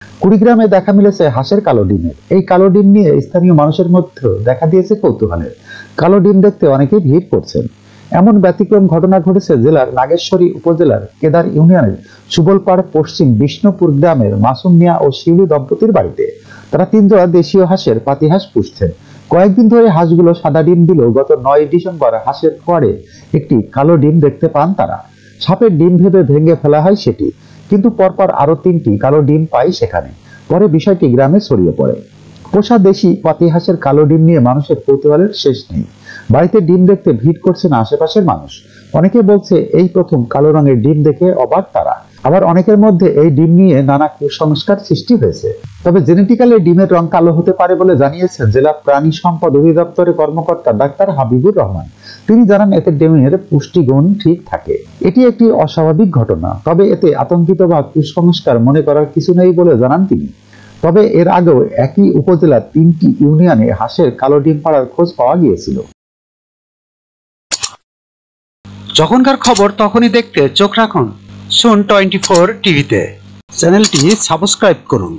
কুড়িগ্রামে দেখা মিলেছে হাঁসের কালো ডিমের। এই কালো ডিম নিয়ে স্থানীয় মানুষের মধ্যে দেখা দিয়েছে কৌতূহলের। কালো ডিম দেখতে অনেকেই ভিড় করছেন। এমন ব্যতিক্রম ঘটনা ঘটেছে জেলার নাগেশ্বরী উপজেলার কেদার ইউনিয়নের সুবলপাড় পশ্চিম বিষ্ণুপুর গ্রামের মাসুম মিয়া ও শিউলি দম্পতির বাড়িতে। তারা তিনজোড়া দেশীয় হাঁসের পাতিহাঁস পুষছেন। কয়েকদিন ধরে হাঁসগুলো সাদা ডিম দিলেও গত 9 ডিসেম্বর হাঁসের খোয়ারে একটি কালো ডিম দেখতে পান তারা। সাপের ডিম ভেবে ভেঙে ফেলা হয় সেটি, কিন্তু পরপর আরো 3টি কালো ডিম পাই সেখানে। পরে বিষয়টি গ্রামে ছড়িয়ে পড়ে। পোষা দেশি পাতিহাঁসের কালো ডিম নিয়ে মানুষের কৌতূহলের শেষ নেই। বাড়িতে ডিম দেখতে ভিড় করছেন আশেপাশের মানুষ। অনেকে বলছে এই প্রথম কালো রঙের ডিম দেখে অবাক তারা। আবার অনেকের মধ্যে এই ডিম নিয়ে নানা কুসংস্কার সৃষ্টি হয়েছে। তবে জেনেটিক্যালি ডিমের রং কালো হতে পারে বলে জানিয়েছেন জেলা প্রাণী সম্পদ অধিদপ্তরের কর্মকর্তা ডাক্তার হাবিবুর রহমান। তিনি জানান, এতে ডিমের পুষ্টিগুণ ঠিক থাকে। এটি একটি অস্বাভাবিক ঘটনা, তবে এতে আতঙ্কিত বা কুসংস্কার মনে করার কিছু নেই বলে জানান তিনি। তবে এর আগেও একই উপজেলার 3টি ইউনিয়নে হাঁসের কালো ডিম পাড়ার খোঁজ পাওয়া গিয়েছিল। যখনকার খবর তখনই দেখতে চোখ রাখুন সুন 24 টিভিতে। চ্যানেলটি সাবস্ক্রাইব করুন।